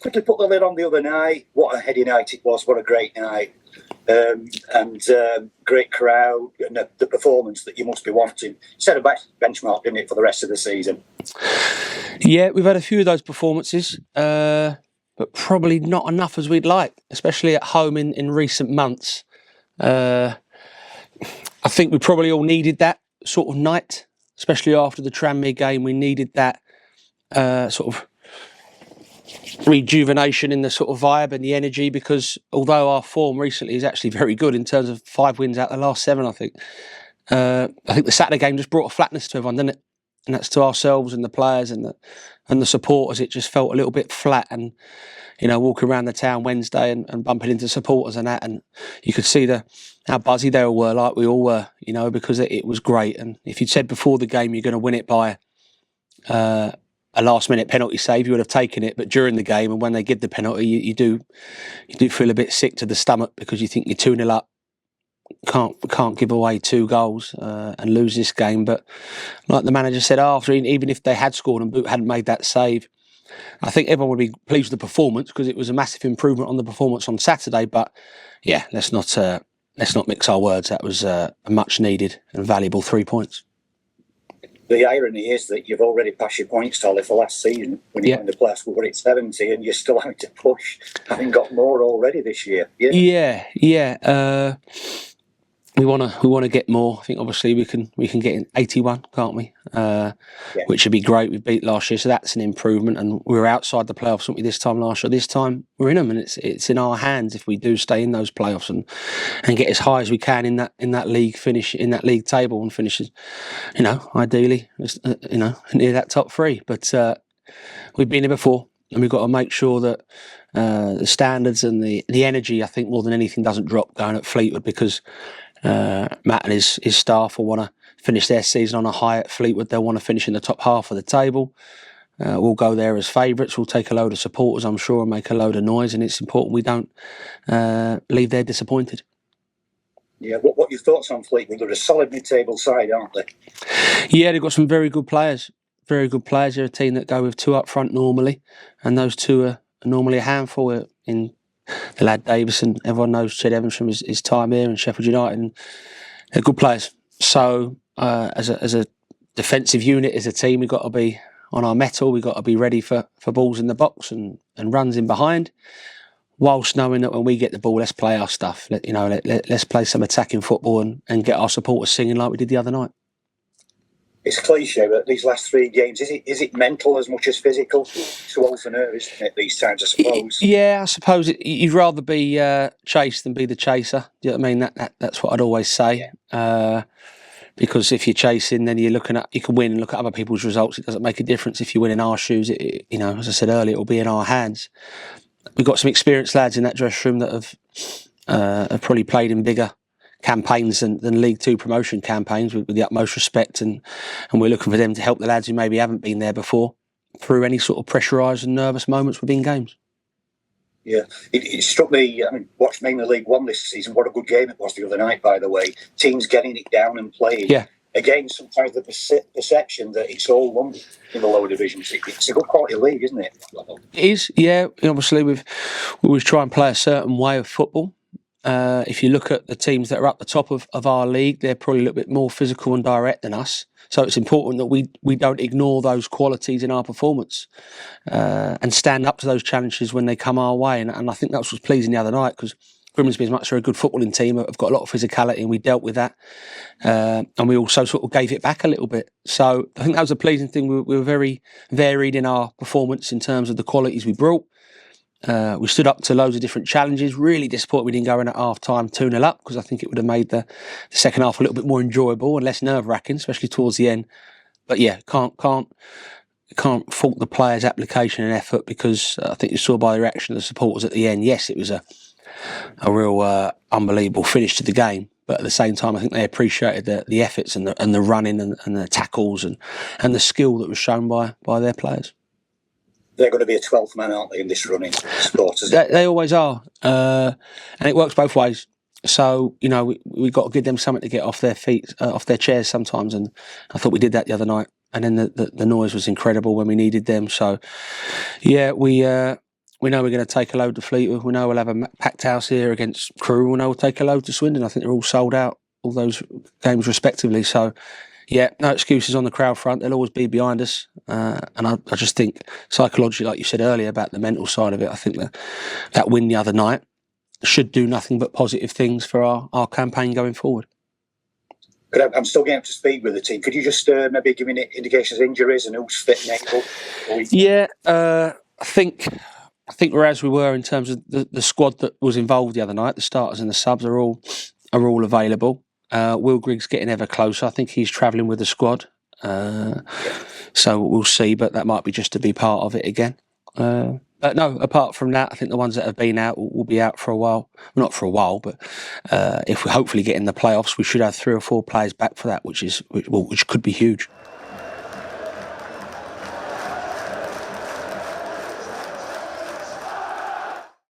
quickly put the lid on the other night. What a heady night it was. What a great night. And great crowd and the performance that you must be wanting. Set a benchmark, didn't it, for the rest of the season? Yeah, we've had a few of those performances, but probably not enough as we'd like, especially at home in recent months. I think we probably all needed that sort of night, especially after the Tranmere game. We needed that sort of rejuvenation in the sort of vibe and the energy, because although our form recently is actually very good in terms of 5 wins out of the last 7, I think the Saturday game just brought a flatness to everyone, didn't it? And that's to ourselves and the players and the supporters. It just felt a little bit flat, and walking around the town Wednesday and bumping into supporters and that, and you could see how buzzy they all were, like we all were, because it was great. And if you'd said before the game you're going to win it by a last-minute penalty save, you would have taken it. But during the game, and when they give the penalty, you do feel a bit sick to the stomach, because you think you're 2-0 up, can't give away 2 goals and lose this game. But like the manager said after, even if they had scored and Boot hadn't made that save, I think everyone would be pleased with the performance, because it was a massive improvement on the performance on Saturday. But yeah, let's not mix our words. That was a much-needed and valuable 3 points. The irony is that you've already passed your points tally for last season when you went in the playoffs. We were at 70, and you're still having to push, having got more already this year. Yeah. We want to get more. I think obviously we can get in 81, can't we? Which would be great. We beat last year, so that's an improvement. And we were outside the playoffs, weren't we, this time last year? This time we're in them, and it's in our hands if we do stay in those playoffs and get as high as we can in that league finish, in that league table, and finishes, ideally, near that top 3. But we've been here before, and we've got to make sure that the standards and the energy, I think more than anything, doesn't drop going at Fleetwood, because Matt and his staff will want to finish their season on a high at Fleetwood. They'll want to finish in the top half of the table. We'll go there as favourites. We'll take a load of supporters, I'm sure, and make a load of noise. And it's important we don't leave there disappointed. Yeah, what are your thoughts on Fleetwood? They're a solid mid-table side, aren't they? Yeah, they've got some very good players. Very good players. They're a team that go with 2 up front normally, and those 2 are normally a handful in the lad Davison. Everyone knows Ched Evans from his time here in Sheffield United, and they're good players. So as a defensive unit, as a team, we've got to be on our mettle. We've got to be ready for balls in the box and runs in behind, whilst knowing that when we get the ball, let's play our stuff. Let's play some attacking football and get our supporters singing like we did the other night. It's cliche, but these last 3 games, is it mental as much as physical? Too old for nerves, isn't it, these times, I suppose? Yeah, I suppose you'd rather be chased than be the chaser. Do you know what I mean? That's what I'd always say. Yeah. Because if you're chasing, then you can win and look at other people's results. It doesn't make a difference if you win in our shoes. As I said earlier, it will be in our hands. We've got some experienced lads in that dressing room that have probably played in bigger campaigns than League 2 promotion campaigns, with the utmost respect, and we're looking for them to help the lads who maybe haven't been there before through any sort of pressurised and nervous moments within games. Yeah, it struck me, watched mainly League 1 this season, what a good game it was the other night, by the way. Teams getting it down and playing. Yeah. Again, sometimes the perception that it's all won in the lower divisions. It's a good quality league, isn't it? It is, yeah. Obviously, we always try and play a certain way of football. If you look at the teams that are up the top of our league, they're probably a little bit more physical and direct than us. So it's important that we don't ignore those qualities in our performance and stand up to those challenges when they come our way. And I think that was pleasing the other night, because Grimsby, as much as they're a good footballing team, have got a lot of physicality, and we dealt with that. And we also sort of gave it back a little bit. So I think that was a pleasing thing. We were very varied in our performance in terms of the qualities we brought. We stood up to loads of different challenges. Really disappointed we didn't go in at half-time 2-0 up, because I think it would have made the second half a little bit more enjoyable and less nerve-wracking, especially towards the end. But yeah, can't fault the players' application and effort, because I think you saw by the reaction of the supporters at the end, yes, it was a real unbelievable finish to the game. But at the same time, I think they appreciated the efforts and the running and the tackles and the skill that was shown by their players. They're going to be a 12th man, aren't they, in this running sport? They always are. And it works both ways. So, we've got to give them something to get off their feet, off their chairs sometimes. And I thought we did that the other night. And then the noise was incredible when we needed them. So, yeah, we we know we're going to take a load to Fleetwood. We know we'll have a packed house here against Crewe. We know we'll take a load to Swindon. I think they're all sold out, all those games respectively. So, yeah, no excuses on the crowd front. They'll always be behind us. And I just think psychologically, like you said earlier about the mental side of it, I think that win the other night should do nothing but positive things for our campaign going forward. I'm still getting up to speed with the team. Could you just maybe give me indications of injuries and who's fit and able? Yeah, I think we're as we were in terms of the squad that was involved the other night. The starters and the subs are all available. Will Griggs getting ever closer. I think he's travelling with the squad. So we'll see, but that might be just to be part of it again. But no, apart from that, I think the ones that have been out will be out for a while. Well, not for a while, but if we hopefully get in the playoffs, we should have 3 or 4 players back for that, which could be huge.